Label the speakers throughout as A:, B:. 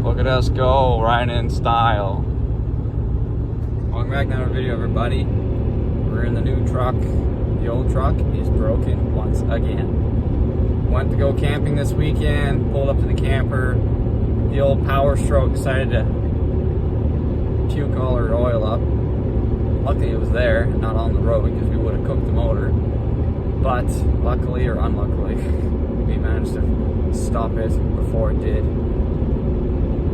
A: Look at us go, riding in style. Welcome back to another video, everybody. We're in the new truck. The old truck is broken once again. Went to go camping this weekend, pulled up to the camper. The old Power Stroke decided to puke all her oil up. Luckily it was there, not on the road, because we would have cooked the motor. But luckily or unluckily, we managed to stop it before it did.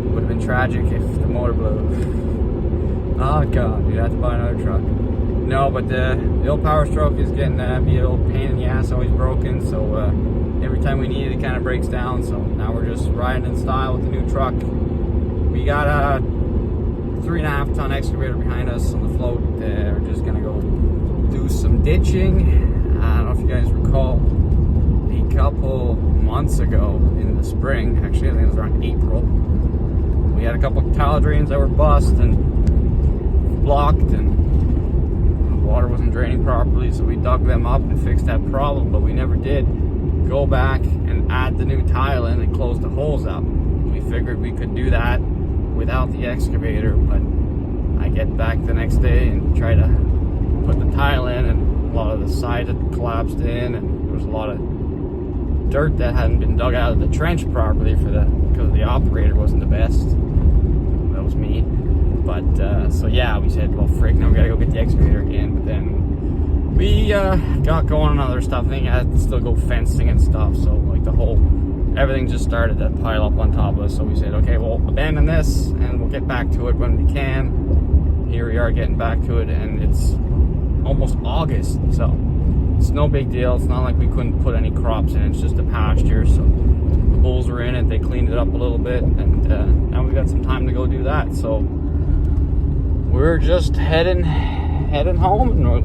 A: Would have been tragic if the motor blew. Oh god, we'd have to buy another truck. No, but the old Power Stroke is getting to be an old pain in the ass, always broken. So every time we need it, it kind of breaks down. So now we're just riding in style with the new truck. We got a 3.5 ton excavator behind us on the float. We're just gonna go do some ditching. I don't know if you guys recall, a couple months ago in the spring, actually I think it was around April, we had a couple of tile drains that were bust and blocked, and the water wasn't draining properly, so we dug them up and fixed that problem. But we never did go back and add the new tile in and close the holes up. We figured we could do that without the excavator, but I get back the next day and try to put the tile in, and a lot of the side had collapsed in, and there was a lot of dirt that hadn't been dug out of the trench properly because the operator wasn't the best. That was me. But so yeah, we said, well frick, now we gotta go get the excavator again. But then we got going on other stuff. I think I had to still go fencing and stuff, so like everything just started to pile up on top of us. So we said, okay, we'll abandon this and we'll get back to it when we can. Here we are getting back to it, and it's almost August, so it's no big deal. It's not like we couldn't put any crops in. It's just a pasture, so the bulls were in it. They cleaned it up a little bit, and now we got some time to go do that. So we're just heading home, and we'll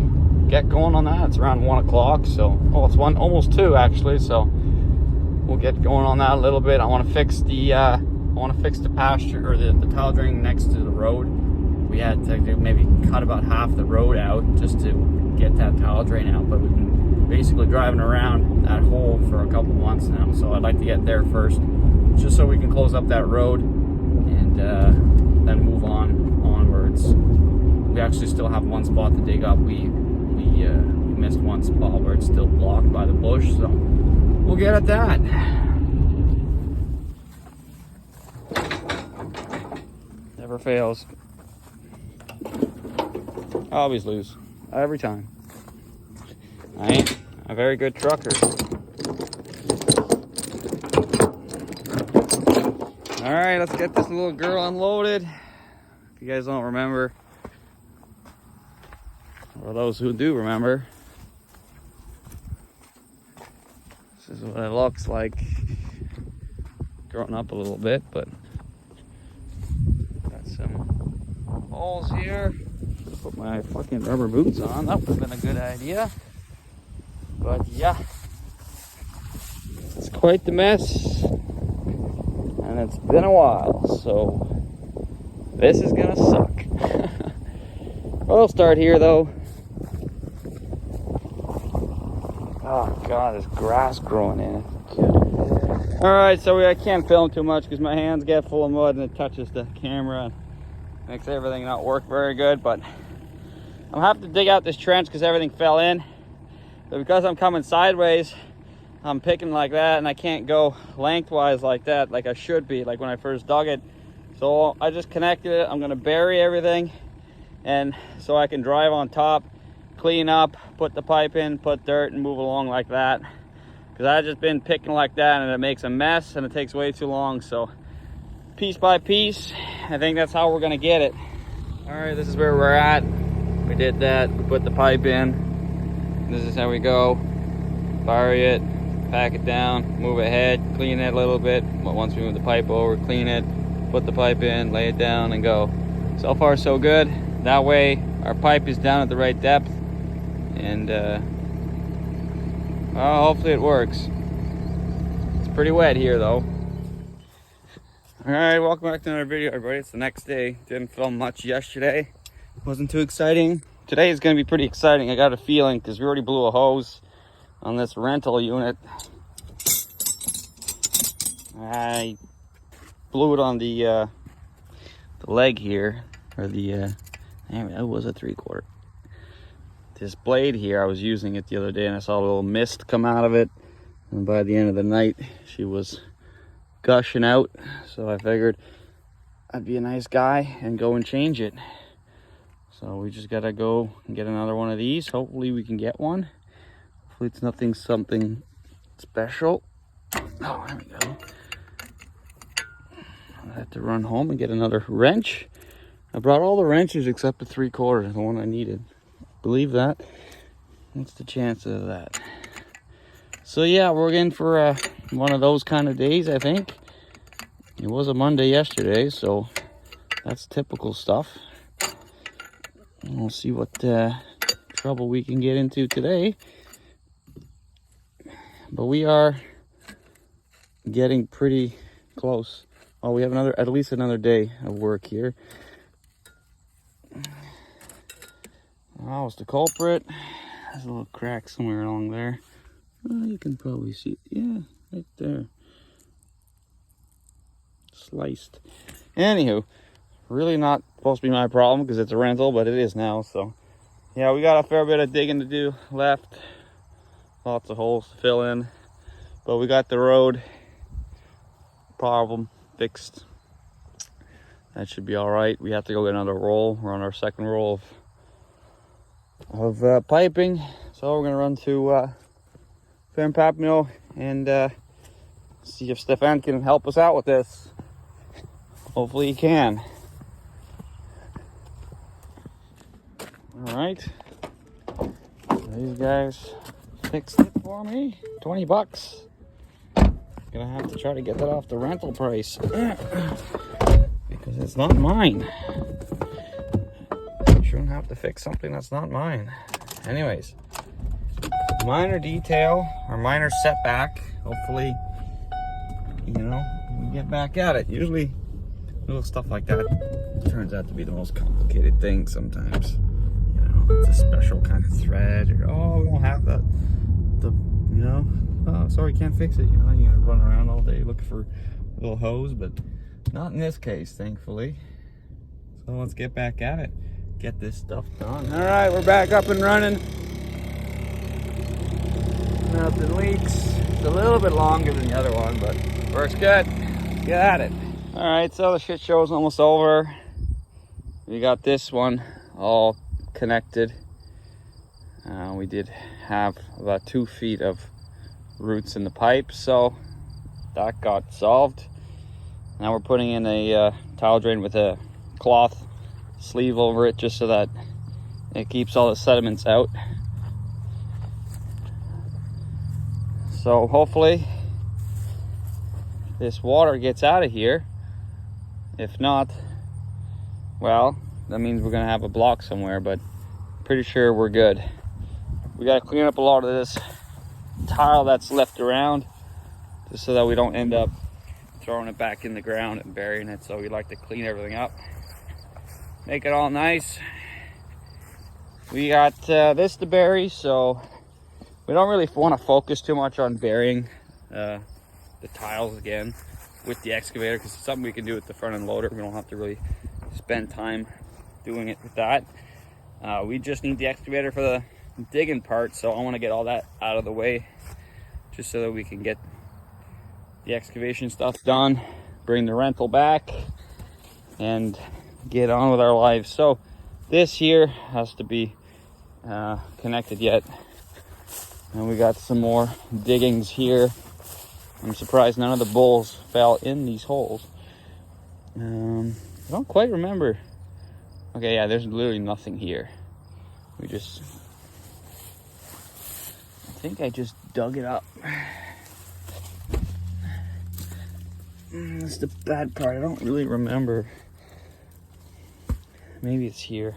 A: get going on that. It's around 1 o'clock, so it's almost 2 actually. So we'll get going on that a little bit. I want to fix the pasture, or the tile drain next to the road. We had to maybe cut about half the road out just to get that tile drain out, but we've been basically driving around that hole for a couple months now, so I'd like to get there first, just so we can close up that road and then move onwards. We actually still have one spot to dig up. We missed one spot where it's still blocked by the bush, so we'll get at that. Never fails. I always lose, every time. I ain't a very good trucker. All right, let's get this little girl unloaded. If you guys don't remember, or those who do remember, this is what it looks like. Growing up a little bit, but got some holes here. Put my fucking rubber boots on. That would have been a good idea. But yeah, it's quite the mess, and it's been a while, so this is gonna suck. I'll start here though. Oh god, there's grass growing in it. Alright, so I can't film too much because my hands get full of mud and it touches the camera and makes everything not work very good. But I'm gonna have to dig out this trench because everything fell in. But because I'm coming sideways, I'm picking like that, and I can't go lengthwise like that, like I should be, like when I first dug it. So I just connected it. I'm gonna bury everything, and so I can drive on top, clean up, put the pipe in, put dirt, and move along like that. Because I've just been picking like that, and it makes a mess, and it takes way too long. So piece by piece, I think that's how we're gonna get it. All right, this is where we're at. We did that, we put the pipe in. This is how we go. Bury it, pack it down, move ahead, clean it a little bit. But once we move the pipe over, clean it, put the pipe in, lay it down, and go. So far, so good. That way, our pipe is down at the right depth, and well, hopefully it works. It's pretty wet here, though. All right, welcome back to another video, everybody. It's the next day. Didn't film much yesterday. Wasn't too exciting. Today is going to be pretty exciting. I got a feeling because we already blew a hose on this rental unit. I blew it on the leg here, or the anyway, that was a 3/4. This blade here, I was using it the other day and I saw a little mist come out of it, and by the end of the night she was gushing out, so I figured I'd be a nice guy and go and change it. So we just gotta go and get another one of these. Hopefully we can get one. Hopefully it's something special. Oh, there we go. I have to run home and get another wrench. I brought all the wrenches except the 3/4, the one I needed. Believe that? What's the chance of that? So yeah, we're in for one of those kind of days, I think. It was a Monday yesterday, so that's typical stuff. And we'll see what trouble we can get into today. But we are getting pretty close. Oh, we have at least another day of work here. Oh, it's the culprit. There's a little crack somewhere along there. Oh, you can probably see it. Yeah, right there. Sliced. Anywho, really not supposed to be my problem because it's a rental, but it is now. So yeah, we got a fair bit of digging to do left. Lots of holes to fill in, but we got the road problem fixed. That should be all right. We have to go get another roll. We're on our second roll of piping, so we're gonna run to Fern Papino and see if Stefan can help us out with this. Hopefully he can. All right, these guys fixed it for me. 20 bucks. Gonna have to try to get that off the rental price because it's not mine. Shouldn't have to fix something that's not mine. Anyways, minor detail or minor setback. Hopefully, you know, we get back at it. Usually little stuff like that turns out to be the most complicated thing sometimes. You know, it's a special kind of thread, or oh, we don't have the you know, oh, sorry, can't fix it. You know, you gotta run around all day looking for a little hose, but not in this case, thankfully. So let's get back at it. Get this stuff done. All right, we're back up and running. Nothing leaks. It's a little bit longer than the other one, but works good. Get at it. All right, so the shit show is almost over. We got this one all connected. We did have about 2 feet of roots in the pipe, so that got solved. Now we're putting in a tile drain with a cloth sleeve over it, just so that it keeps all the sediments out. So hopefully this water gets out of here. If not, well, that means we're gonna have a block somewhere, but pretty sure we're good. We gotta clean up a lot of this tile that's left around, just so that we don't end up throwing it back in the ground and burying it. So we like to clean everything up, make it all nice. We got this to bury, so we don't really want to focus too much on burying the tiles again with the excavator, because it's something we can do with the front end loader. We don't have to really spend time doing it with that. We just need the excavator for the digging part, so I want to get all that out of the way just so that we can get the excavation stuff done, bring the rental back, and get on with our lives. So this here has to be connected yet, and we got some more diggings here. I'm surprised none of the bowls fell in these holes. I don't quite remember. Okay, yeah, there's literally nothing here. I think I just dug it up. That's the bad part. I don't really remember. Maybe it's here.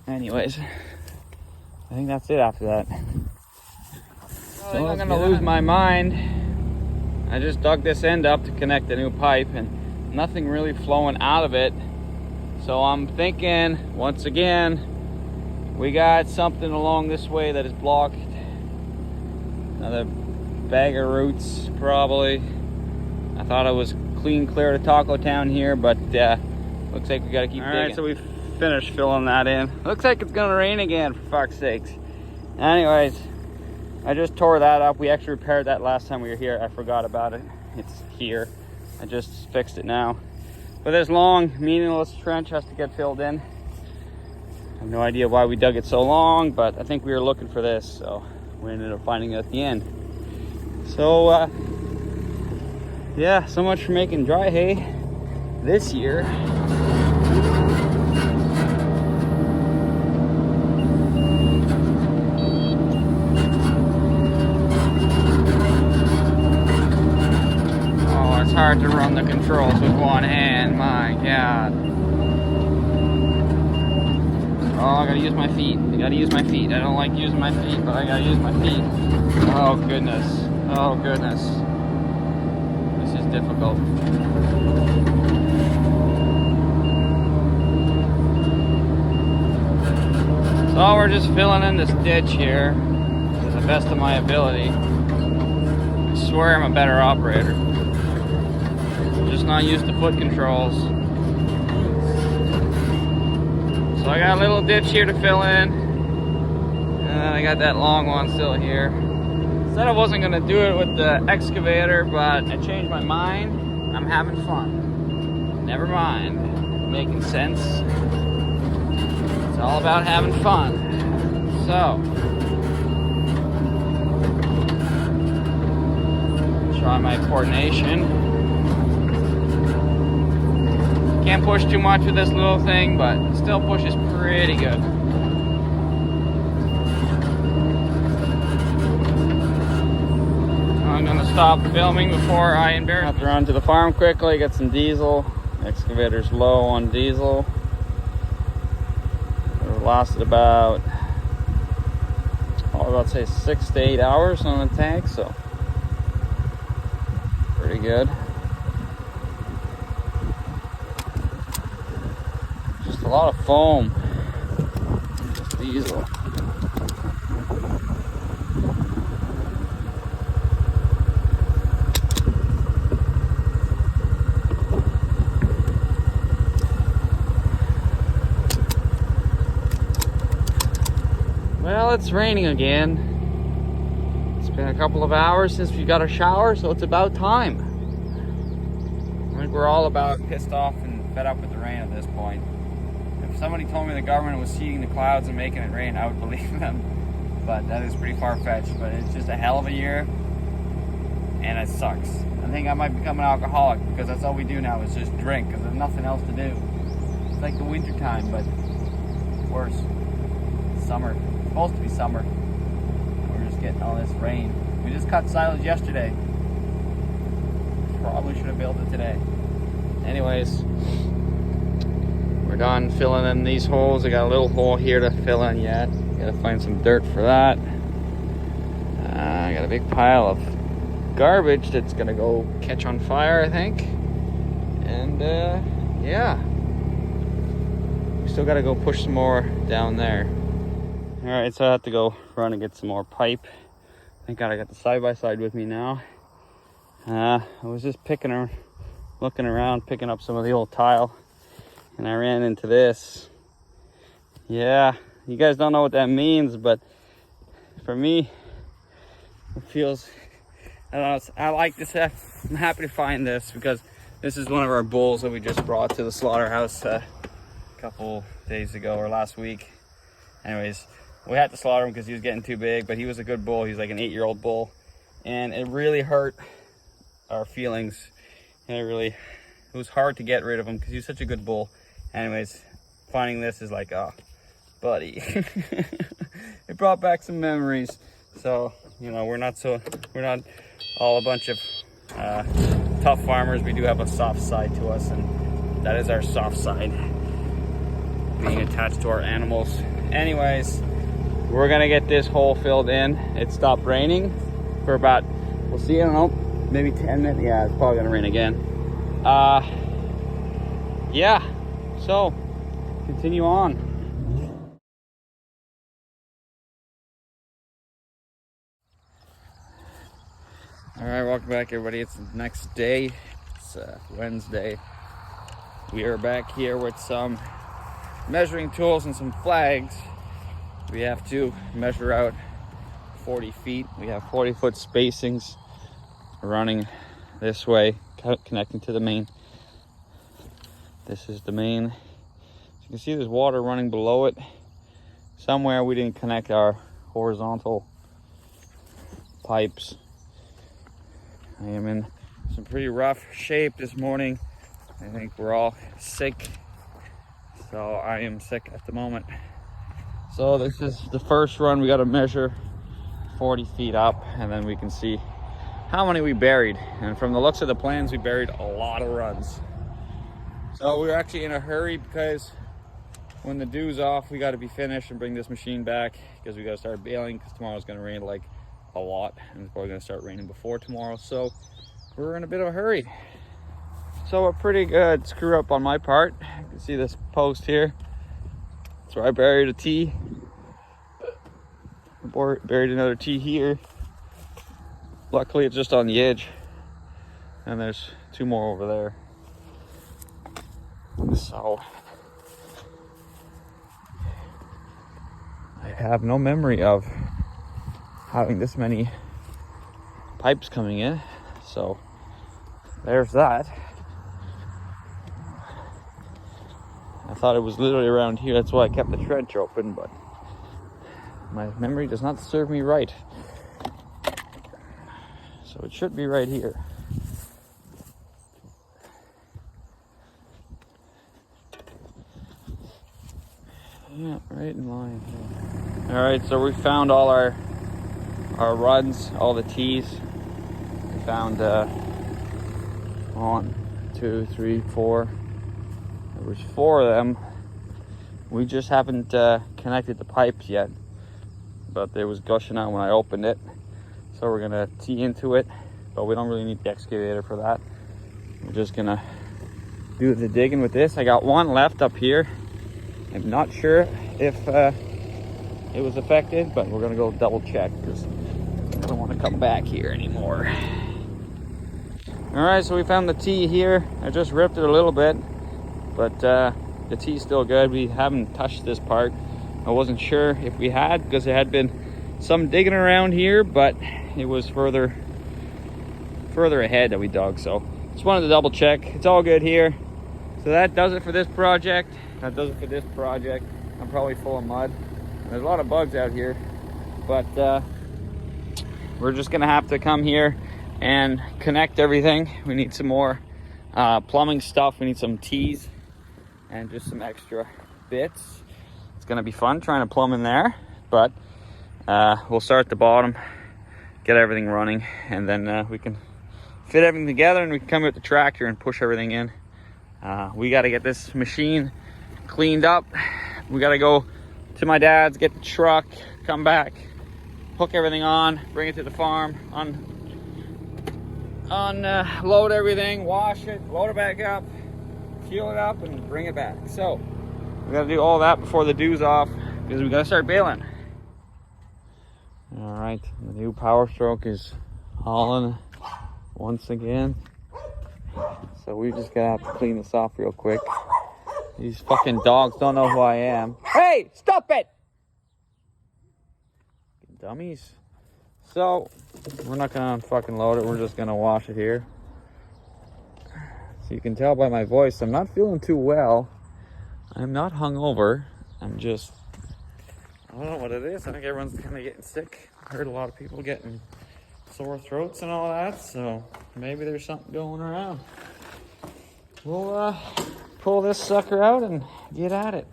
A: Anyways, I think that's it after that. I think I'm gonna lose my mind. I just dug this end up to connect the new pipe, and nothing really flowing out of it. So I'm thinking, once again, we got something along this way that is blocked. Another bag of roots, probably. I thought I was clean clear to Taco Town here, but looks like we gotta keep digging. All right, so we finished filling that in. Looks like it's gonna rain again, for fuck's sakes. Anyways, I just tore that up. We actually repaired that last time we were here. I forgot about it. It's here. I just fixed it now. But this long, meaningless trench has to get filled in. I have no idea why we dug it so long, but I think we were looking for this, so we ended up finding it at the end. So, yeah, so much for making dry hay this year. Oh, it's hard to run the controls with one hand, my God. Oh, I gotta use my feet. I gotta use my feet. I don't like using my feet, but I gotta use my feet. Oh, goodness. Oh, goodness. This is difficult. So we're just filling in this ditch here to the best of my ability. I swear I'm a better operator. I'm just not used to foot controls. So I got a little ditch here to fill in. And I got that long one still here. Said I wasn't gonna do it with the excavator, but I changed my mind. I'm having fun. Never mind. Making sense. It's all about having fun. So, try my coordination. Can't push too much with this little thing, but it still pushes pretty good. I'm gonna stop filming before I embarrass myself. Have to run to the farm quickly, get some diesel. Excavator's low on diesel. It lasted about, I'd say 6 to 8 hours on the tank, so pretty good. Just a lot of foam. Just diesel. Well, it's raining again. It's been a couple of hours since we got a shower, so it's about time. I think we're all about pissed off and fed up with the rain at this point. If somebody told me the government was seeing the clouds and making it rain, I would believe them. But that is pretty far-fetched. But it's just a hell of a year, and it sucks. I think I might become an alcoholic because that's all we do now is just drink because there's nothing else to do. It's like the winter time, but worse. Summer. Supposed to be summer. We're just getting all this rain. We just cut silage yesterday. Probably should have built it today. Anyways, we're done filling in these holes. I got a little hole here to fill in yet. Gotta find some dirt for that. I got a big pile of garbage that's gonna go catch on fire, I think. And yeah, we still gotta go push some more down there. All right, so I have to go run and get some more pipe. Thank God I got the side-by-side with me now. I was just looking around, picking up some of the old tile, and I ran into this. Yeah, you guys don't know what that means, but for me, it feels, I don't know, I like this. I'm happy to find this because this is one of our bulls that we just brought to the slaughterhouse a couple days ago or last week. Anyways, we had to slaughter him because he was getting too big, but he was a good bull. He's like an 8-year-old bull, and it really hurt our feelings. And it was hard to get rid of him because he was such a good bull. Anyways, finding this is like, oh, buddy. It brought back some memories. So, you know, we're not all a bunch of tough farmers. We do have a soft side to us, and that is our soft side, being attached to our animals. Anyways, we're gonna get this hole filled in. It stopped raining for about, we'll see, I don't know, maybe 10 minutes. Yeah, it's probably gonna rain again. Yeah, so continue on. All right, welcome back everybody. It's the next day. It's Wednesday. We are back here with some measuring tools and some flags. We have to measure out 40 feet. We have 40-foot spacings running this way, connecting to the main. This is the main. As you can see, there's water running below it. Somewhere we didn't connect our horizontal pipes. I am in some pretty rough shape this morning. I think we're all sick. So I am sick at the moment. So this is the first run. We got to measure 40 feet up, and then we can see how many we buried. And from the looks of the plans, we buried a lot of runs. So we're actually in a hurry because when the dew's off, we got to be finished and bring this machine back because we got to start baling because tomorrow's going to rain like a lot, and it's probably going to start raining before tomorrow. So we're in a bit of a hurry. So a pretty good screw up on my part. You can see this post here. That's where I buried a T. Buried another T here. Luckily it's just on the edge. And there's two more over there. So I have no memory of having this many pipes coming in. So there's that. I thought it was literally around here. That's why I kept the trench open, but my memory does not serve me right. So it should be right here. Yeah, right in line here. All right, so we found all our runs, all the T's. We found 1, 2, 3, 4. There was 4 of them. We just haven't connected the pipes yet, but there was gushing out when I opened it. So we're gonna tee into it, but we don't really need the excavator for that. We're just gonna do the digging with this. I got one left up here. I'm not sure if it was affected, but we're gonna go double check because I don't want to come back here anymore. All right, so we found the T here. I just ripped it a little bit, but the T's still good. We haven't touched this part. I wasn't sure if we had because there had been some digging around here, but it was further ahead that we dug. So just wanted to double check. It's all good here. So that does it for this project. That does it for this project. I'm probably full of mud. There's a lot of bugs out here, but we're just gonna have to come here and connect everything. We need some more plumbing stuff. We need some T's and just some extra bits. It's gonna be fun trying to plumb in there, but we'll start at the bottom, get everything running, and then we can fit everything together and we can come with the tractor and push everything in. We got to get this machine cleaned up. We got to go to my dad's, get the truck, come back, hook everything on, bring it to the farm, unload everything, wash it, load it back up, fuel it up, and bring it back. So we got to do all that before the dew's off because we got to start baling. All right, the new Power Stroke is hauling once again. So we just gotta have to clean this off real quick. These fucking dogs don't know who I am. Hey, stop it! Dummies. So we're not gonna fucking load it. We're just gonna wash it here. So you can tell by my voice, I'm not feeling too well. I'm not hungover. I'm just, I don't know what it is. I think everyone's kind of getting sick. I heard a lot of people getting sore throats and all that. So maybe there's something going around. We'll pull this sucker out and get at it.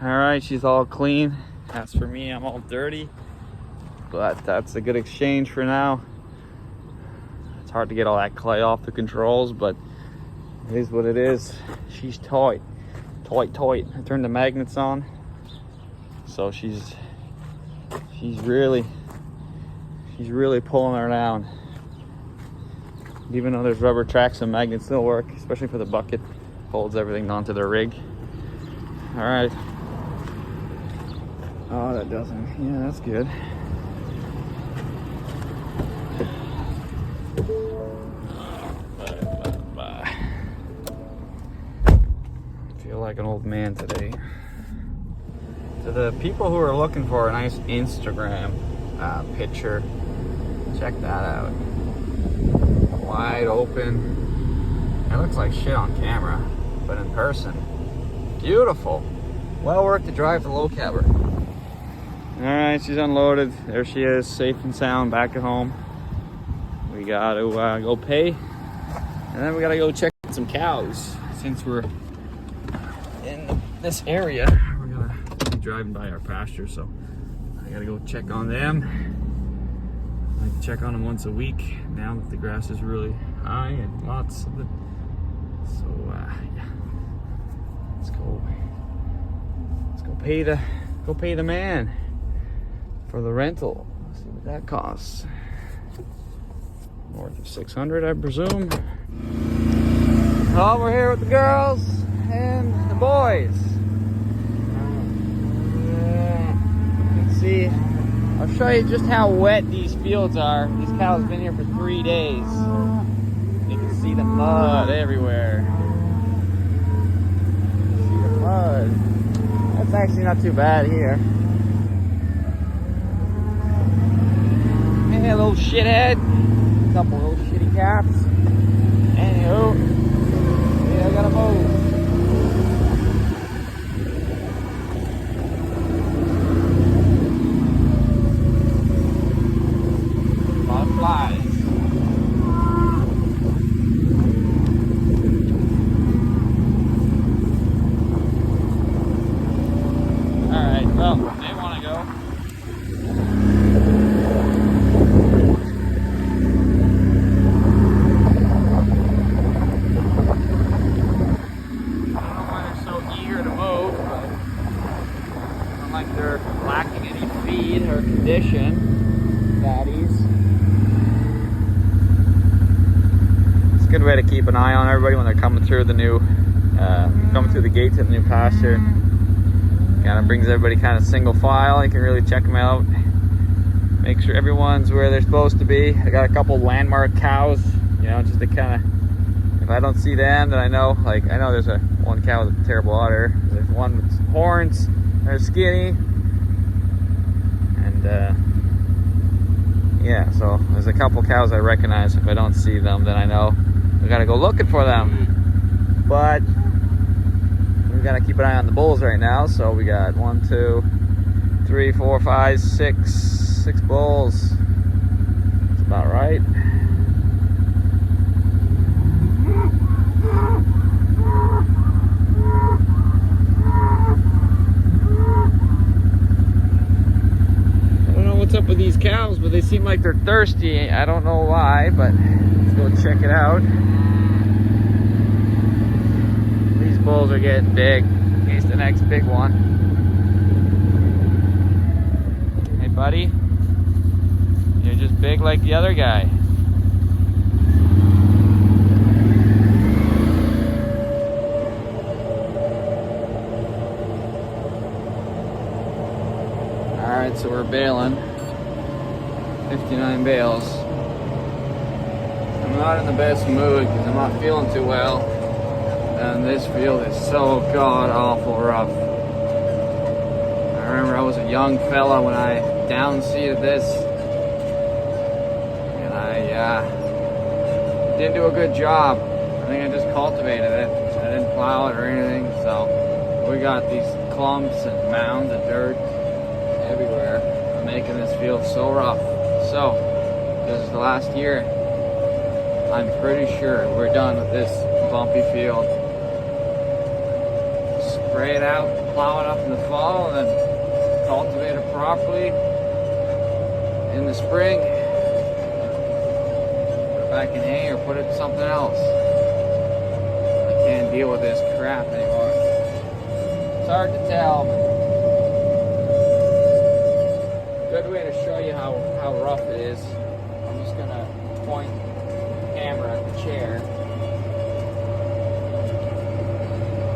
A: All right, she's all clean. As for me, I'm all dirty, but that's a good exchange for now. It's hard to get all that clay off the controls, but it is what it is. She's tight. I turned the magnets on, so she's really pulling her down. Even though there's rubber tracks and magnets still work, especially for the bucket. Holds everything onto the rig. All right. Oh, that doesn't. Yeah, that's good. Bye. Feel like an old man today. To the people who are looking for a nice Instagram picture, check that out. Wide open. It looks like shit on camera, but in person, beautiful. Well worth the drive to Low Cabber. All right, she's unloaded. There she is, safe and sound, back at home. We gotta go pay, and then we gotta go check some cows. Since we're in this area, we're gonna be driving by our pasture, so I gotta go check on them. I like to check on them once a week now that the grass is really high and lots of it. So yeah, let's go pay the man for the rental. Let's see what that costs. North of 600, I presume. Oh, we're here with the girls and the boys. Let's see. I'll show you just how wet these fields are. These cows have been here for 3 days. You can see the mud everywhere. See the mud. That's actually not too bad here. Hey, little shithead. Couple little shitty caps. Anywho, yeah, I gotta move. A lot of flies. Alright, well, they wanna go. They're lacking any feed or condition, fatties. It's a good way to keep an eye on everybody when they're coming through the new, coming through the gate to the new pasture. Kind of brings everybody kind of single file. You can really check them out. Make sure everyone's where they're supposed to be. I got a couple landmark cows, you know, just to kind of, if I don't see them, then I know, like, I know there's one cow with a terrible udder. There's one with horns. They're skinny, and yeah, so there's a couple cows I recognize. If I don't see them, then I know we gotta go looking for them. But we gotta keep an eye on the bulls right now. So we got 1, 2, 3, 4, 5, 6 bulls. That's about right. What's up with these cows, but they seem like they're thirsty. I don't know why, but let's go check it out. These bulls are getting big. Here's the next big one. Hey buddy, you're just big like the other guy. Alright, so we're bailing. 59 bales. I'm not in the best mood because I'm not feeling too well, and this field is so god awful rough. I remember I was a young fella when I downseeded this, and I didn't do a good job. I think I just cultivated it. I didn't plow it or anything, so we got these clumps and mounds of dirt everywhere, making this field so rough. So, this is the last year. I'm pretty sure we're done with this bumpy field. Spray it out, plow it up in the fall, and then cultivate it properly in the spring. Put it back in hay or put it in something else. I can't deal with this crap anymore. It's hard to tell. Good way to show you how rough it is. I'm just gonna point the camera at the chair.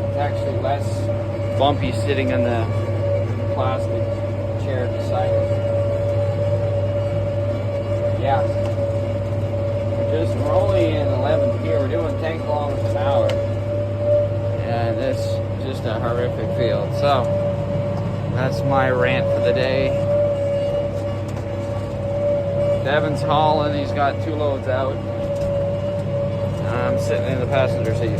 A: It's actually less bumpy sitting in the plastic chair beside it. Yeah, we're only in 11th gear. We're doing 10 kilometers an hour, and this just horrific field. So that's my rant for the day. Devin's hauling, he's got 2 loads out. I'm sitting in the passenger seat.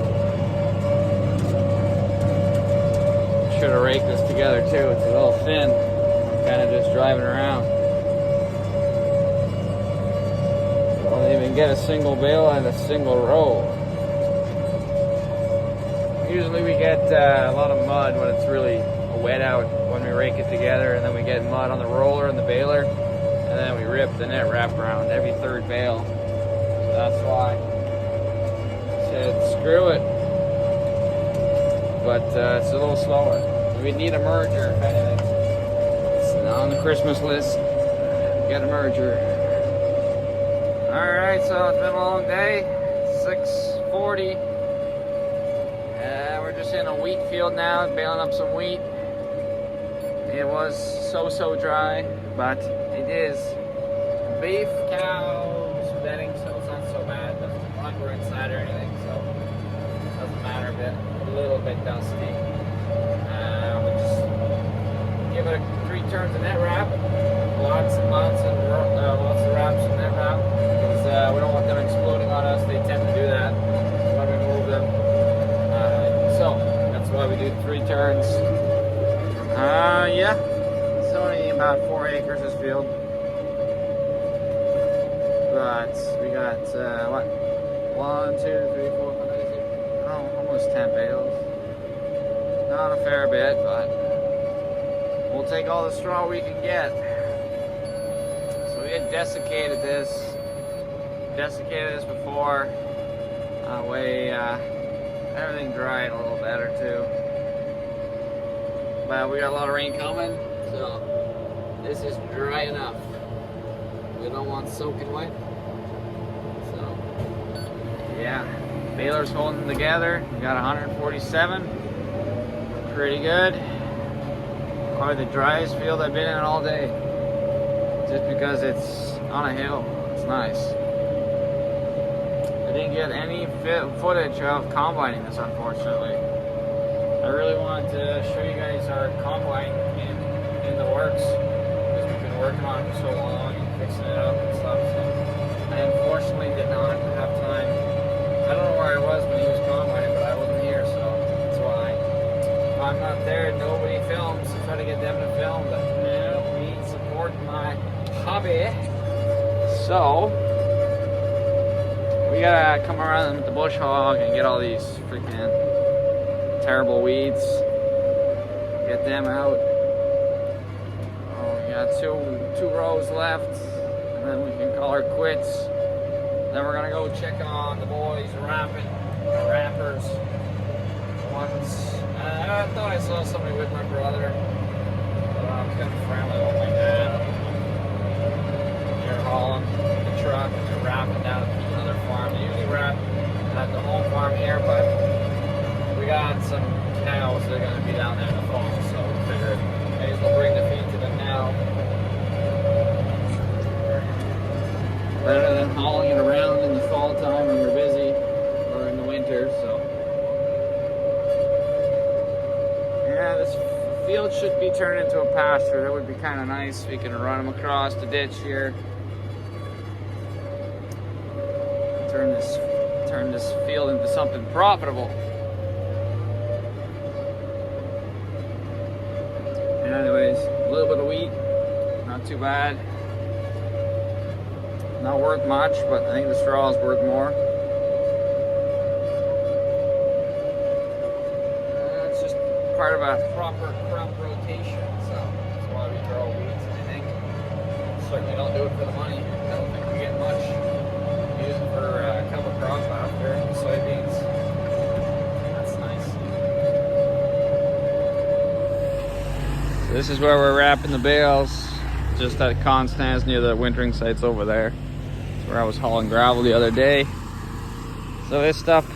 A: Should have raked this together too, it's a little thin. I'm kind of just driving around. Don't even get a single bale and a single row. Usually we get a lot of mud when it's really wet out when we rake it together, and then we get mud on the roller and the baler, and then we rip the net wrap around every 3rd bale. So that's why I said screw it. But it's a little slower. We need a merger if anything. It's on the Christmas list. Get a merger. Alright, so it's been a long day. 6:40. We're just in a wheat field now, baling up some wheat. It was so dry, but it is beef cows bedding, so it's not so bad. Doesn't look we're inside or anything, so it doesn't matter a little bit dusty. We just give it 3 turns of net wrap, lots of wraps of net wrap, because we don't want them exploding on us. They tend to do that when we move them. So that's why we do 3 turns. Yeah, it's only about 4 acres this field, but we got what? 1, 2, 3, 4, 5, 6, almost 10 bales. Not a fair bit, but we'll take all the straw we can get. So we had desiccated this before. Everything dried a little better too. But we got a lot of rain coming, so this is dry enough. We don't want soaking wet. So yeah, baler's holding them together. We got 147. Pretty good. Probably the driest field I've been in all day. Just because it's on a hill. It's nice. I didn't get any footage of combining this, unfortunately. I really wanted to show you guys our combine in the works, because we've been working on it for so long and fixing it up and stuff. So I unfortunately did not have time. I don't know where I was when he was combining, but I wasn't here, so that's why. If I'm not there, nobody films. I try to get them to film, but no, we support my hobby. So we gotta come around with the bush hog and get all these freaking terrible weeds. Get them out. Oh, we got two rows left, and then we can call her quits. Then we're gonna go check on the boys wrapping the wrappers. I thought I saw somebody with my brother, but I was gonna friendly with my dad. They're hauling the truck and they're wrapping down at another farm. They usually wrap at the home farm here, but we got some cows that are going to be down there in the fall, so we figured may as well bring the feed to them now. Better than hauling it around in the fall time when we're busy, or in the winter, so. Yeah, this field should be turned into a pasture. That would be kind of nice. We can run them across the ditch here. Turn this field into something profitable. Anyways, a little bit of wheat, not too bad. Not worth much, but I think the straw is worth more. It's just part of a proper crop rotation, so that's why we grow wheat. I think certainly don't do it for the money. I don't think we get much. We use it for cover crop after soybeans. That's nice. So this is where we're wrapping the bales, just at Constance near the wintering sites over there. That's where I was hauling gravel the other day. So this stuff,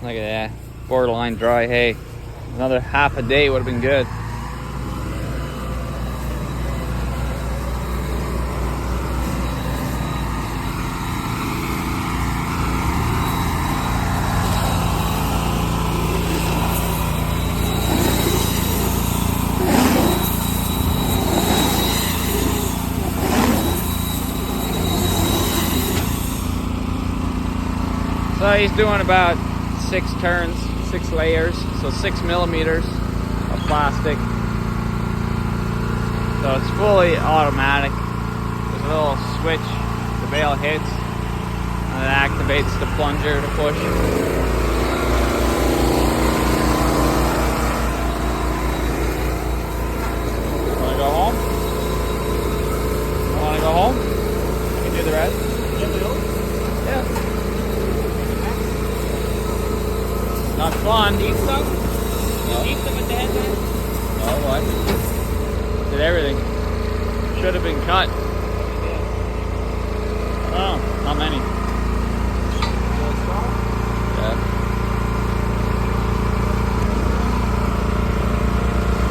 A: look at that, borderline dry hay. Another half a day would have been good. So he's doing about 6 turns, 6 layers, so 6 millimeters of plastic. So it's fully automatic. There's a little switch, the bale hits, and it activates the plunger to push. Wanna go home? Wanna go home? I can do the rest. Yeah. Not fun.
B: Eat some?
A: No.
B: Eat some at the head there?
A: No, what? Did everything. Should have been cut. Oh, not many. Yeah.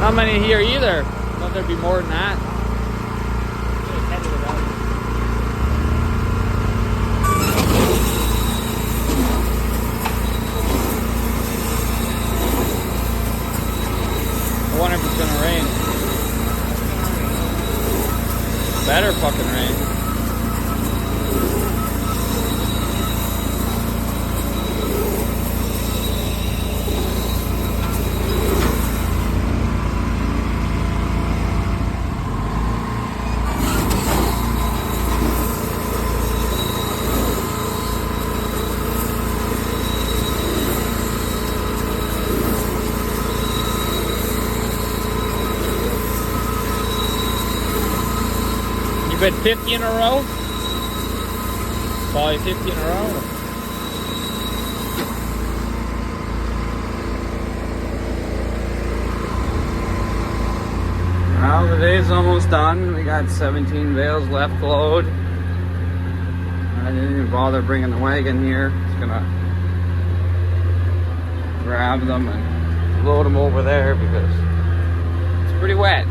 A: Not many here either. Thought there'd be more than that. I wonder if it's gonna rain. Better fucking rain. Been 50 in a row? Probably 50 in a row. Well, the day's almost done. We got 17 bales left to load. I didn't even bother bringing the wagon here. Just gonna grab them and load them over there because it's pretty wet.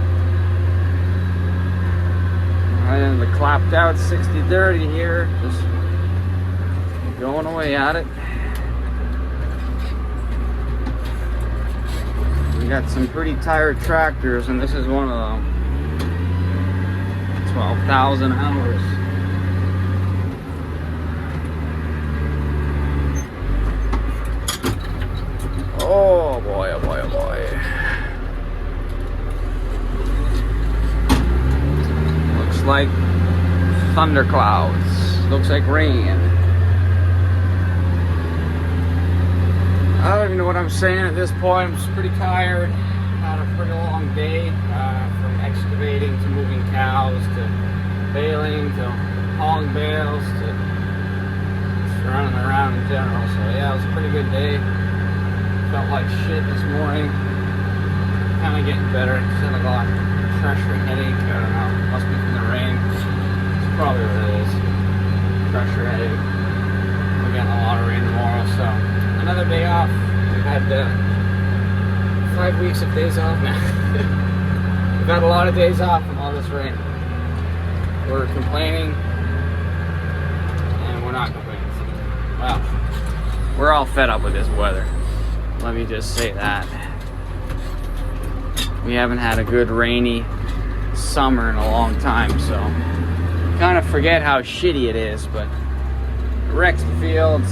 A: And the clapped out 60/30 here, just going away at it. We got some pretty tired tractors, and this is one of them. 12,000 hours. Oh boy, oh boy, oh boy. Like thunderclouds. Looks like rain. I don't even know what I'm saying at this point. I'm just pretty tired. Had a pretty long day from excavating to moving cows to baling to hauling bales to just running around in general. So yeah, it was a pretty good day. Felt like shit this morning. Kind of getting better. Just had a lot of pressure headache. I don't know. Must be from the rain. It's probably what it is. Pressure headache. We're getting a lot of rain tomorrow, so another day off. We've had 5 weeks of days off now. We've had a lot of days off from all this rain. We're complaining, and we're not complaining. Well, we're all fed up with this weather. Let me just say that. We haven't had a good rainy summer in a long time, so kind of forget how shitty it is, but it wrecks the fields.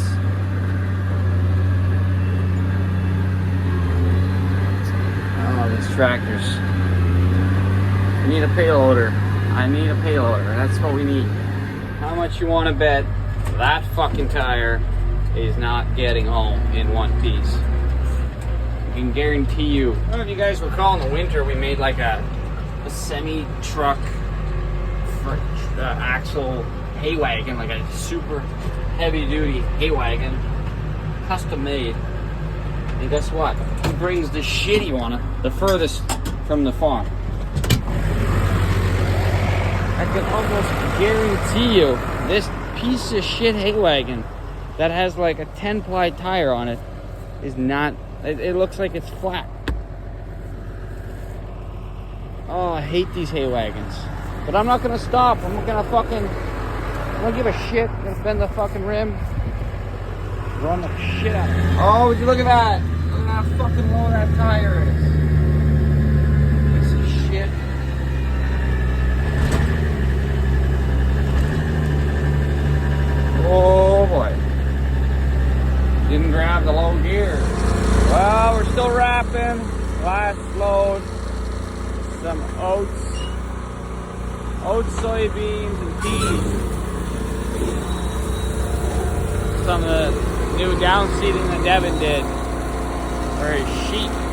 A: Oh, these tractors. We need a payloader. I need a payloader. That's what we need. How much you want to bet that fucking tire is not getting home in one piece? I can guarantee you. I don't know if you guys recall in the winter we made like a semi-truck axle hay wagon, like a super heavy-duty hay wagon, custom made. And guess what? He brings the shitty one the furthest from the farm. I can almost guarantee you this piece of shit hay wagon that has like a 10-ply tire on it is not. It looks like it's flat. Oh, I hate these hay wagons. But I'm not gonna stop. I don't give a shit. I'm gonna bend the fucking rim. Run the shit out of it. Oh, would you look at that? Look at how fucking low that tire is. Piece of shit. Oh boy. Didn't grab the low gear. Well, we're still wrapping. Last load. Some oats, soybeans, and peas. Some of the new down seeding that Devin did for his sheep.